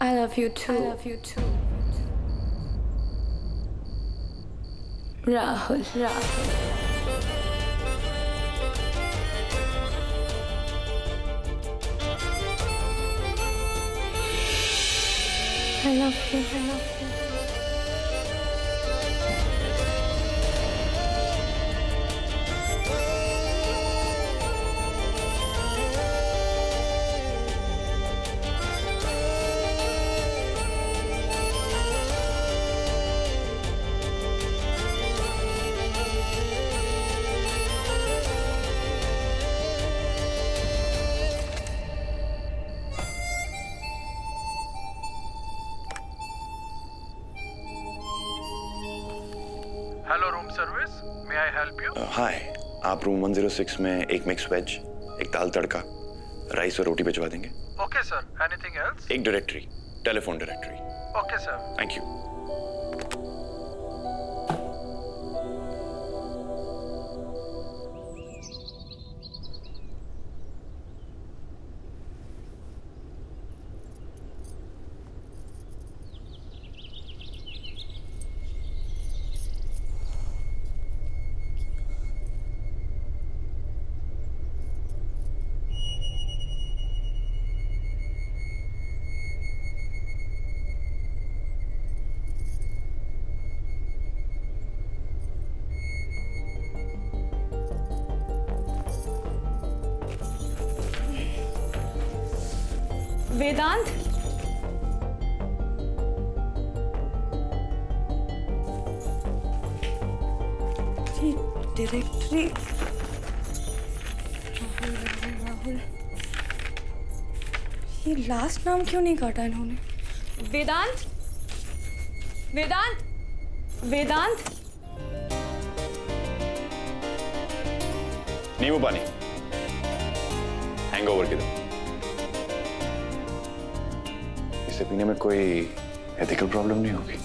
I love you too. I love you too. Rahul. I love you. I love you. Hello room service, may I help you? Hi, आप room 106 में एक mix veg, एक दाल तड़का, rice और रोटी भिजवा देंगे? Okay sir, anything else? एक directory, telephone directory. Okay sir. Thank you. Vedant, directory. Rahul, ये लास्ट नाम क्यों नहीं काटा इन्होंने? वेदांत, वेदांत, वेदांत। नींबू पानी, हैंगओवर की दो। इसे पीने में कोई एथिकल प्रॉब्लम नहीं होगी?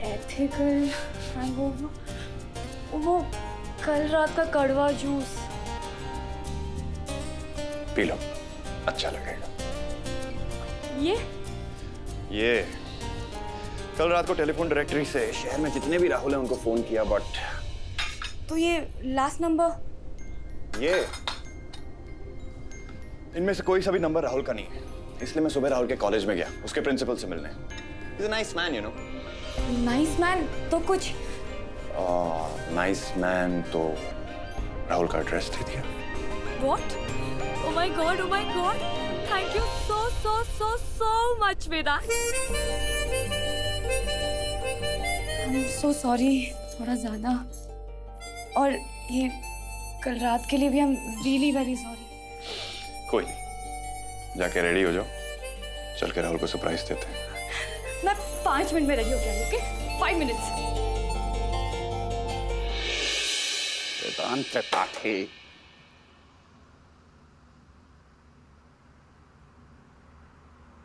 Ethical hangover? वो कल रात का कड़वा जूस। पी लो, अच्छा लगेगा। ये कल रात को टेलीफोन डायरेक्टरी से शहर में जितने भी राहुल हैं उनको फोन किया, बट तो ये लास्ट नंबर? ये इनमें से कोई सा भी नंबर राहुल का नहीं है, इसलिए मैं सुबह राहुल के कॉलेज में गया उसके प्रिंसिपल से मिलने। He's a nice man, you know. Nice man तो कुछ? नाइस मैन तो राहुल का एड्रेस दे दिया। What? Oh my God! Oh my God! Thank you so much, Vedant. I'm so sorry. थोड़ा ज़्यादा। और ये कल रात के लिए भी हम really very sorry. कोई नहीं, जाके रेडी हो जाओ, चल के राहुल को सरप्राइज देते हैं। मैं 5 मिनट में रेडी हो गया, ओके? 5 मिनट्स। वेदांत त्रिपाठी,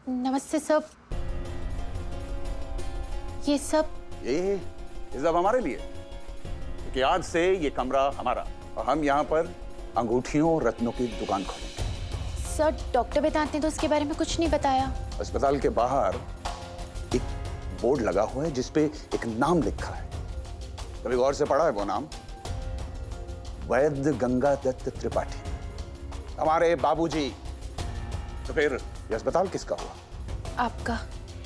नमस्ते सर। ये सब हमारे लिए, क्योंकि आज से ये कमरा हमारा और हम यहाँ पर अंगूठियों और रत्नों की दुकान खोलेंगे। सर, डॉक्टर वेदांत ने तो उसके बारे में कुछ नहीं बताया। अस्पताल के बाहर एक बोर्ड लगा हुआ है जिसपे एक नाम लिखा है, कभी गौर से पढ़ा है वो नाम? वैद्य गंगा दत्त त्रिपाठी, हमारे बाबूजी। तो फिर ये अस्पताल किसका हुआ? आपका।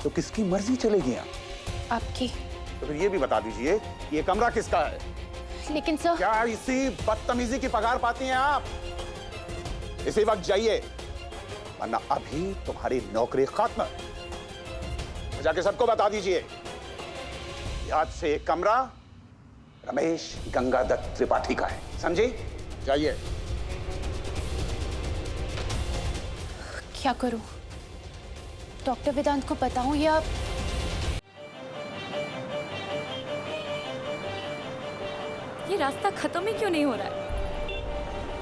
तो किसकी मर्जी चलेगी यहाँ? आपकी। तो फिर ये भी बता दीजिए, ये कमरा किसका है? लेकिन सर, क्या इसी बदतमीजी की पगार पाती हैं आप? इसी वक्त जाइए, वरना अभी तुम्हारी नौकरी खत्म। जाके सबको बता दीजिए, आज से एक कमरा रमेश गंगादत्त त्रिपाठी का है, समझे? जाइए। क्या करूं? डॉक्टर वेदांत को बताऊं या? ये रास्ता खत्म ही क्यों नहीं हो रहा है?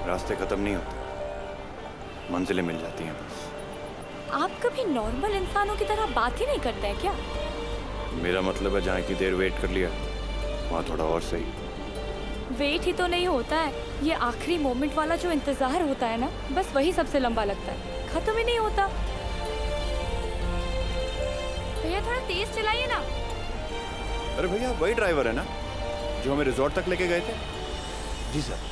रास्ते खत्म नहीं होते, मंजिलें मिल जाती हैं बस। आप कभी नॉर्मल इंसानों की तरह बात ही नहीं करते हैं क्या? मेरा मतलब है जहाँ की देर वेट कर लिया वहाँ थोड़ा और सही। वेट ही तो नहीं होता है, ये आखिरी मोमेंट वाला जो इंतजार होता है ना, बस वही सबसे लंबा लगता है, खत्म ही नहीं होता। भैया थोड़ा तेज चलाइए ना। अरे भैया वही ड्राइवर है ना जो हमें रिजॉर्ट तक लेके गए थे? जी सर।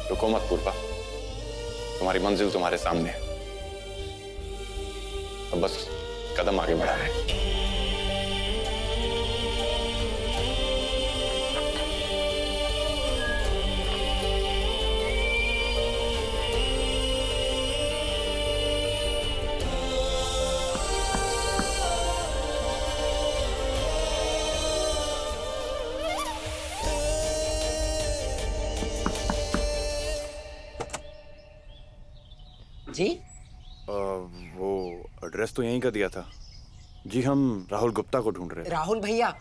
रुको मत पूर्वा, तुम्हारी मंजिल तुम्हारे सामने है। अब बस कदम आगे बढ़ा है। जी वो एड्रेस तो यहीं का दिया था जी। हम राहुल गुप्ता को ढूंढ रहे थे। राहुल भैया,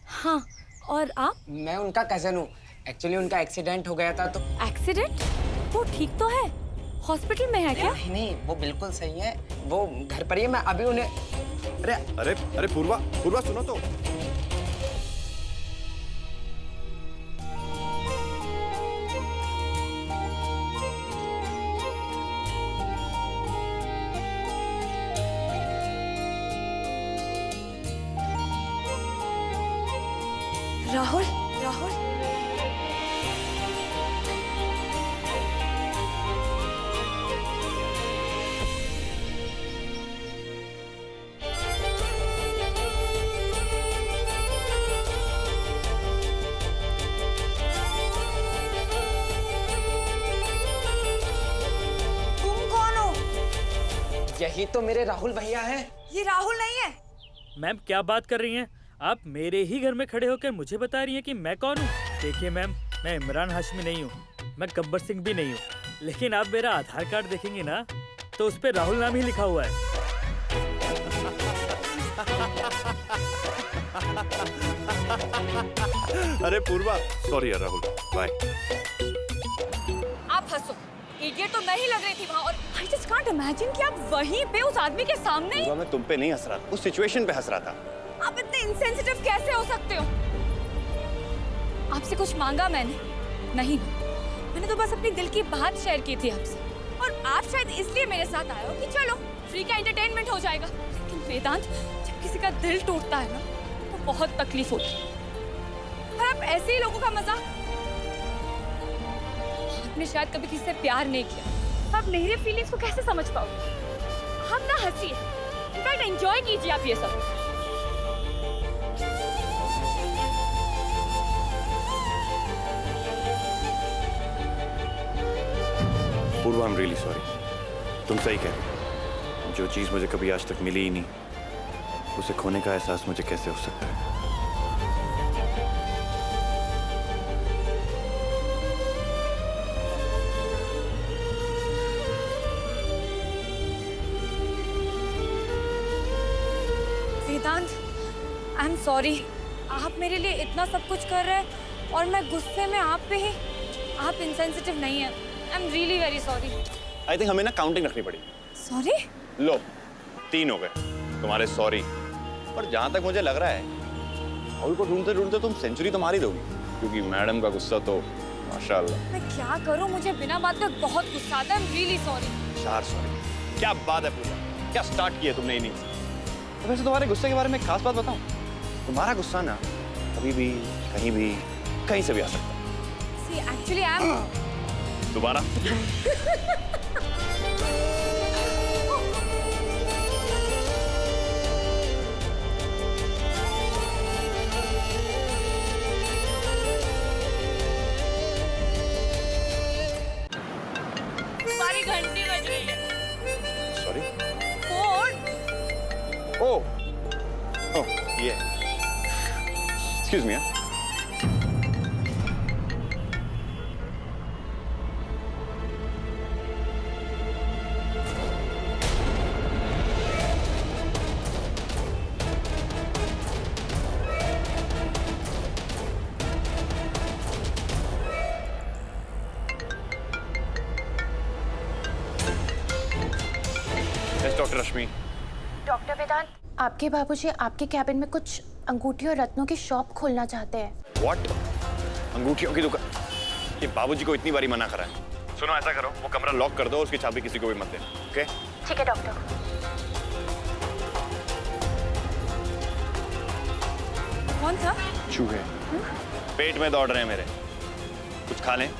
हाँ, और आप? मैं उनका कजन हूँ। एक्चुअली उनका एक्सीडेंट हो गया था तो। एक्सीडेंट? वो ठीक तो है? हॉस्पिटल में है क्या? नहीं नहीं, वो बिल्कुल सही है। वो घर पर ही है। मैं अभी उन्हें। अरे अरे अरे पूर्वा, पूर्वा सुनो तो। राहुल, राहुल, तुम कौन हो? यही तो मेरे राहुल भैया हैं। ये राहुल नहीं है। मैम क्या बात कर रही हैं आप? मेरे ही घर में खड़े होकर मुझे बता रही हैं कि मैं कौन हूँ? देखिए मैम, मैं इमरान हाशमी नहीं हूँ, मैं गब्बर सिंह भी नहीं हूँ, लेकिन आप मेरा आधार कार्ड देखेंगे ना तो उस पे राहुल नाम ही लिखा हुआ है। अरे पूर्वा, सॉरी यार राहुल, बाय। आप हंसो। इडियट तो मैं ही लग रही थी वहाँ, और I just can't imagine कि आप वहीं पे उस आदमी के सामने ही। पूर्वा, मैं तुम पे नहीं हंस रहा था, उस सिचुएशन पे हंस रहा था। आप इतने इंसेंसिटिव कैसे हो सकते हो? आपसे कुछ मांगा मैंने? नहीं, मैंने तो बस अपनी दिल की बात शेयर की थी आपसे, और आप शायद इसलिए मेरे साथ आए हो कि चलो फ्री का एंटरटेनमेंट हो जाएगा। लेकिन वेदांत, जब किसी का दिल टूटता है ना तो बहुत तकलीफ होती है, और आप ऐसे ही लोगों का मजाक। आपने शायद कभी किसी से प्यार नहीं किया, आप मेरे फीलिंग्स को कैसे समझ पाओगे? हम ना हंसिए, इनफैक्ट एंजॉय कीजिए आप ये सब। पूर्वा, आई एम रियली सॉरी। तुम सही कह रहे हो, जो चीज मुझे कभी आज तक मिली ही नहीं, उसे खोने का एहसास मुझे कैसे हो सकता है? वेदांत, आई एम सॉरी। आप मेरे लिए इतना सब कुछ कर रहे हैं और मैं गुस्से में आप पे ही। आप इंसेंसिटिव नहीं है। I am really very sorry. I think हमें ना काउंटिंग रखनी पड़ी। सॉरी? लो, 3 हो गए तुम्हारे सॉरी। और जहां तक मुझे लग रहा है, राहुल को ढूंढते ढूंढते तुम सेंचुरी तो मार ही दोगी, क्योंकि मैडम का गुस्सा तो माशाल्लाह। मैं क्या करूं, मुझे बिना बात पे बहुत गुस्सा आता है। I am really sorry. 4 sorry, क्या बात है पूजा, क्या स्टार्ट किया तुमने इनिंग्स। तो वैसे तुम्हारे गुस्से के बारे में एक खास बात बताऊं, तुम्हारा गुस्सा ना कभी भी कहीं से भी आ सकता है। सी एक्चुअली आई एम। दोबारा। तुम्हारी घंटी बज रही है। सॉरी। फोन। ओह ये, एक्सक्यूज मी। डॉक्टर रश्मि। डॉक्टर वेदांत, आपके बाबूजी आपके कैबिन में कुछ अंगूठी और रत्नों की शॉप खोलना चाहते हैं। व्हाट? अंगूठियों की दुकान? ये बाबूजी को इतनी बारी मना करा है। सुनो, ऐसा करो, वो कमरा लॉक कर दो और उसकी चाबी किसी को भी मत देना, ओके? ठीक है डॉक्टर। कौन था? चूहे पेट में दौड़ रहे हैं मेरे, कुछ खा लें?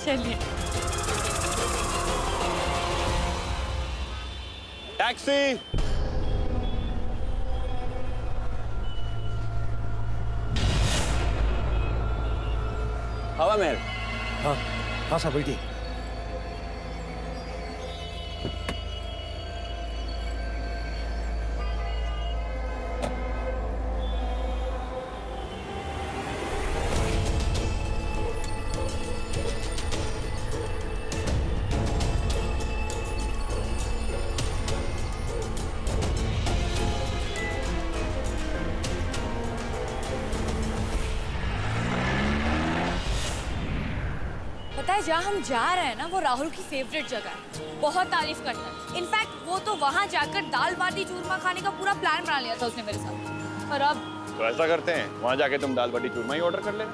चलिए। टैक्सी! हवा महल। हाँ साहब बैठिए। पता है जहाँ हम जा रहे हैं ना, वो राहुल की फेवरेट जगह है, बहुत तारीफ करता है। इनफैक्ट वो तो वहाँ जाकर दाल बाटी चूरमा खाने का पूरा प्लान बना लिया था उसने मेरे साथ। और अब तो ऐसा करते हैं, वहां जाके तुम दाल बाटी चूरमा ही ऑर्डर कर लेना,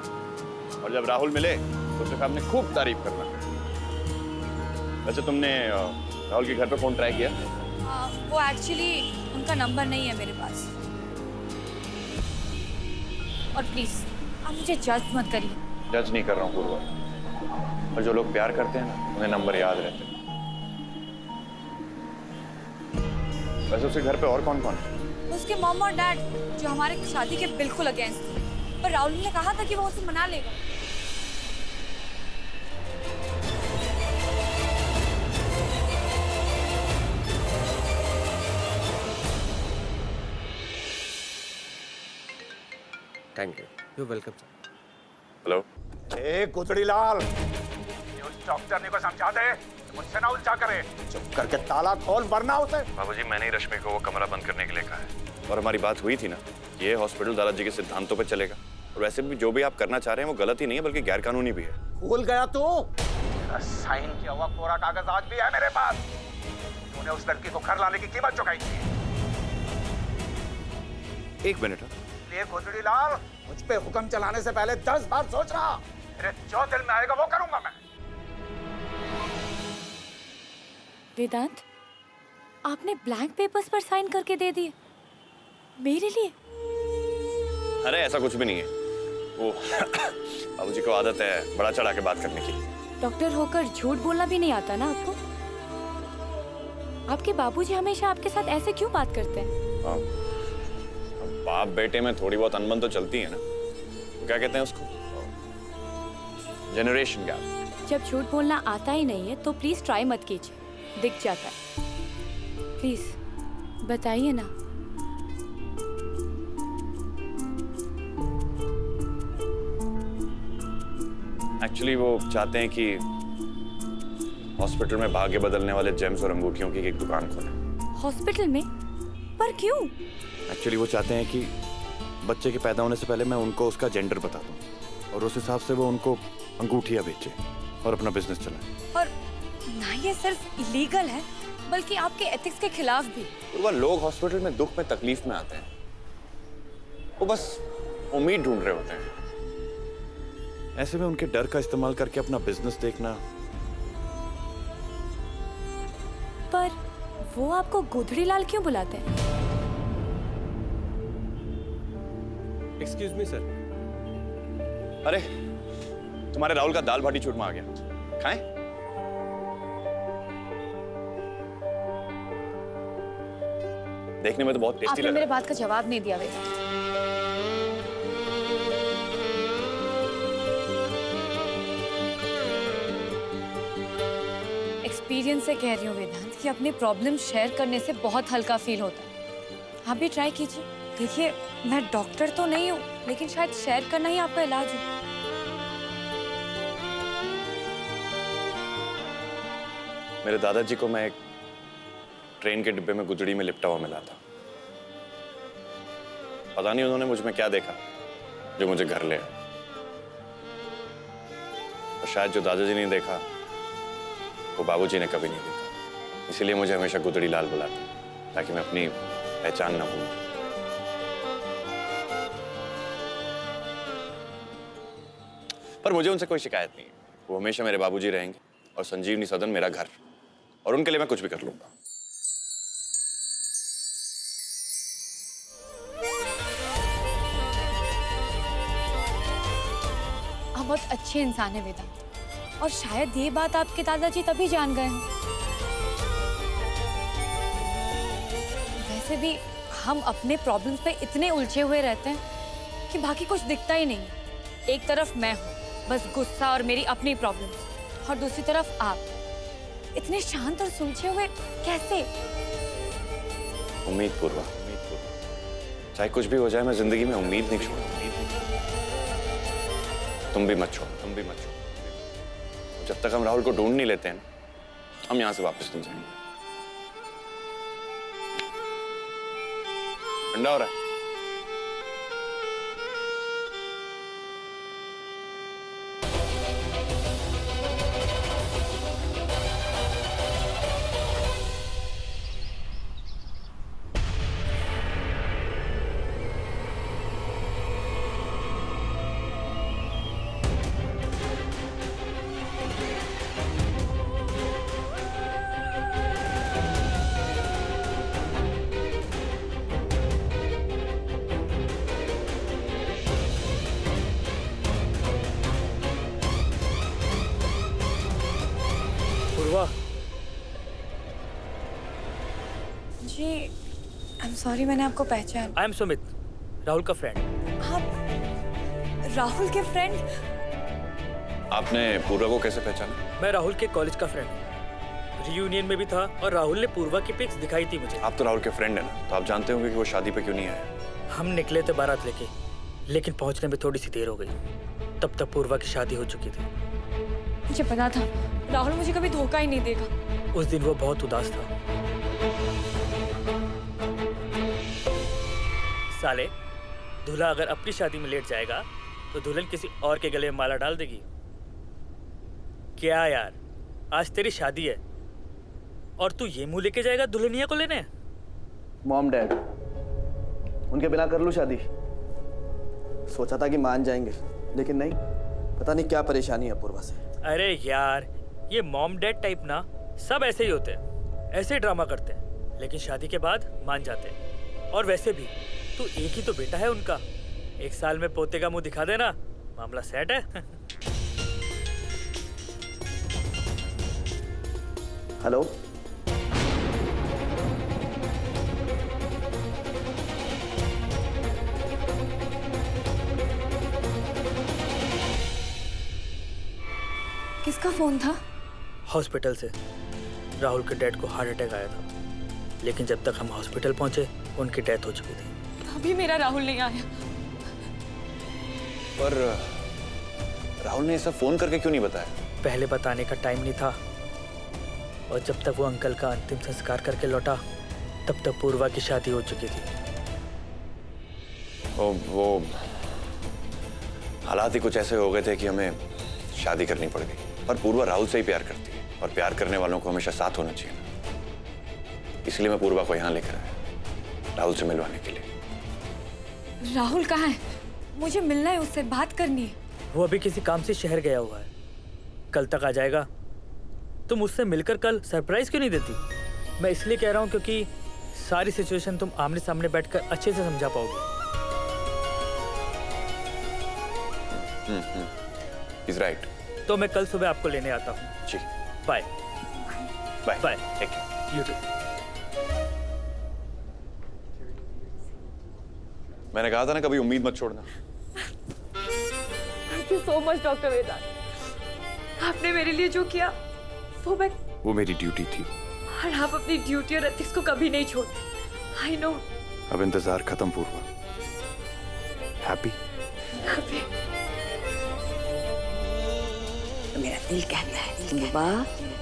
और जब राहुल मिले तो उसके सामने खूब तारीफ करना। वैसे तुमने राहुल के घर पे फोन ट्राई किया? वो एक्चुअली उनका नंबर नहीं है मेरे पास। और प्लीज आप मुझे जज मत करिए। जज नहीं कर रहा हूँ पूर्वा, और जो लोग प्यार करते हैं ना, उन्हें नंबर याद रहते हैं। वैसे उसके घर पे और कौन कौन है? उसके मॉम और डैड, जो हमारे शादी के बिल्कुल अगेंस्ट थे, पर राहुल ने कहा था कि वो उसे मना लेगा। Thank you. You welcome sir. Hello? ए गुदड़ी लाल, उस डॉक्टर को समझा दे, मुझसे ना उलझा करे। चुप करके ताला खोल वरना उसे। बाबूजी, मैंने ही रश्मि को वो कमरा बंद करने के लिए कहा है, और हमारी बात हुई थी ना, ये हॉस्पिटल दादाजी के सिद्धांतों पे चलेगा। और वैसे भी जो भी आप करना चाह रहे हैं वो गलत ही नहीं है, बल्कि गैर कानूनी भी है। भूल गया तू? साइन किया हुआ कोरा कागज आज भी है मेरे पास। तूने उस लड़की को घर लाने की कीमत चुकाई थी। एक मिनट। ये गुदड़ी लाल, मुझ पे हुक्म चलाने से पहले 10 बार सोचना। मेरे जो दिल में आएगा वो करूंगा मैं। वेदांत, आपने ब्लैंक पेपर्स पर साइन करके दे दिए मेरे लिए? अरे ऐसा कुछ भी नहीं है, वो बाबूजी को आदत है बड़ा चढ़ा के बात करने की। डॉक्टर होकर झूठ बोलना भी नहीं आता ना आपको? आपके बाबूजी हमेशा आपके साथ ऐसे क्यों बात करते हैं? हाँ, बाप बेटे में थोड़ी बहुत अनबन तो चलती है ना। क्या कहते हैं उसको? Generation gap. जब झूठ बोलना आता ही नहीं है तो प्लीज ट्राई मत कीजिए, दिख जाता है। प्लीज बताइए ना। एक्चुअली वो चाहते हैं कि हॉस्पिटल में भाग्य बदलने वाले जेम्स और अंगूठियों की एक दुकान खोलें। हॉस्पिटल में? पर क्यों? एक्चुअली वो चाहते हैं कि बच्चे के पैदा होने से पहले मैं उनको उसका जेंडर बता दूं, और उस हिसाब से वो उनको अंगूठियां बेचे और अपना बिजनेस चलाए। और ना ये सिर्फ इलीगल है, बल्कि आपके एथिक्स के खिलाफ भी। वो लोग हॉस्पिटल में दुख में तकलीफ में आते हैं, वो बस उम्मीद ढूंढ रहे होते हैं। ऐसे में उनके डर का इस्तेमाल करके अपना बिजनेस देखना। पर वो आपको गोधड़ी लाल क्यों बुलाते हैं? Excuse me sir. अरे तुम्हारे राहुल का दाल बाटी चूरमा आ गया, खाएं? देखने में तो बहुत टेस्टी आपने लग मेरे रहा है। बात का जवाब नहीं दिया वेदांत। एक्सपीरियंस से कह रही हूँ वेदांत कि अपने प्रॉब्लम शेयर करने से बहुत हल्का फील होता है। आप भी ट्राई कीजिए। देखिए, मैं डॉक्टर तो नहीं हूँ, लेकिन शायद शेयर करना ही आपका इलाज हो। मेरे दादाजी को मैं एक ट्रेन के डिब्बे में गुदड़ी में लिपटा हुआ मिला था। पता नहीं उन्होंने मुझ में क्या देखा जो मुझे घर ले आया। और शायद जो दादाजी ने देखा वो बाबूजी ने कभी नहीं देखा, इसीलिए मुझे हमेशा गुदड़ी लाल बुलाते। ताकि मैं अपनी पहचान ना भूलूं। पर मुझे उनसे कोई शिकायत नहीं है। वो हमेशा मेरे बाबूजी रहेंगे और संजीवनी सदन मेरा घर, और उनके लिए मैं कुछ भी कर लूंगा। आप बहुत अच्छे इंसान है वेदांत, और शायद ये बात आपके दादाजी तभी जान गए हों। वैसे भी हम अपने प्रॉब्लम्स पे इतने उलझे हुए रहते हैं कि बाकी कुछ दिखता ही नहीं। एक तरफ मैं हूँ, बस गुस्सा और मेरी अपनी प्रॉब्लम्स, और दूसरी तरफ आप इतने शांत और सुलझे हुए कैसे? उम्मीद पूर्वा, चाहे कुछ भी हो जाए मैं जिंदगी में उम्मीद नहीं छोड़ूंगा। तुम भी मत छोड़ो, तुम भी मत छोड़ो। जब तक हम राहुल को ढूंढ नहीं लेते हैं, हम यहां से वापस नहीं जाएंगे। ठंडा हो रहा है। पूर्वा, जी आई एम सॉरी, मैंने आपको पहचान। आई एम सुमित, राहुल का फ्रेंड। आप राहुल के फ्रेंड? आपने पूर्वा को कैसे पहचाना? मैं राहुल के कॉलेज का फ्रेंड हूँ। रियूनियन में भी था और राहुल ने पूर्वा की पिक्स दिखाई थी मुझे। आप तो राहुल के फ्रेंड है ना, तो आप जानते होंगे कि वो शादी पे क्यों नहीं आया। हम निकले थे बारात लेके, लेकिन पहुंचने में थोड़ी सी देर हो गई। तब तक पूर्वा की शादी हो चुकी थी। मुझे पता था राहुल मुझे कभी धोखा ही नहीं देगा। उस दिन वो बहुत उदास था। साले, दूल्हा अगर अपनी शादी में लेट जाएगा तो दुल्हन किसी और के गले में माला डाल देगी। क्या यार, आज तेरी शादी है और तू ये मुंह लेके जाएगा दुल्हनिया को लेने? मॉम डैड, उनके बिना कर लूं शादी? सोचा था कि मान जाएंगे, लेकिन नहीं। पता नहीं क्या परेशानी है पूर्वा से। अरे यार, ये मॉम डैड टाइप ना सब ऐसे ही होते हैं, ऐसे ड्रामा करते हैं, लेकिन शादी के बाद मान जाते हैं। और वैसे भी तू एक ही तो बेटा है उनका, 1 साल में पोते का मुंह दिखा देना, मामला सेट है। हेलो, किसका फोन था? हॉस्पिटल से। राहुल के डैड को हार्ट अटैक आया था, लेकिन जब तक हम हॉस्पिटल पहुंचे उनकी डेथ हो चुकी थी। अभी मेरा राहुल नहीं आया। पर राहुल ने ऐसा फोन करके क्यों नहीं बताया? पहले बताने का टाइम नहीं था, और जब तक वो अंकल का अंतिम संस्कार करके लौटा तब तक पूर्वा की शादी हो चुकी थी। वो हालात ही कुछ ऐसे हो गए थे कि हमें शादी करनी पड़ गई। पर पूर्वा राहुल से ही प्यार करती है, और प्यार करने वालों को हमेशा साथ होना चाहिए ना। इसलिए मैं पूर्वा को यहाँ लेकर आया, राहुल से मिलवाने के लिए। राहुल कहाँ है? मुझे मिलना है उससे, बात करनी है। वो अभी किसी काम से शहर गया हुआ है, कल तक आ जाएगा। तुम उससे मिलकर कल सरप्राइज क्यों नहीं देती? मैं इसलिए कह रहा हूँ क्योंकि सारी सिचुएशन तुम आमने सामने बैठकर अच्छे से समझा पाओगे। He's right. तो मैं कल सुबह आपको लेने आता हूँ। जी, bye bye bye. Take care. You too. मैंने कहा था ना, कभी उम्मीद मत छोड़ना। Thank you so much doctor Vedant. आपने मेरे लिए जो किया वो मेरी ड्यूटी थी, और आप अपनी ड्यूटी और एथिक्स को कभी नहीं छोड़ते। I know. अब इंतजार खत्म पूर्वा। हैप्पी? मेरा दिल कहता है पूर्वा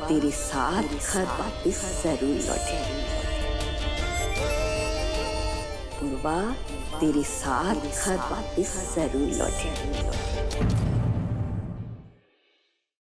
तेरे साथ घर वापस जरूर लौटे। पूर्वा तेरे साथ घर वापस जरूर लौटे।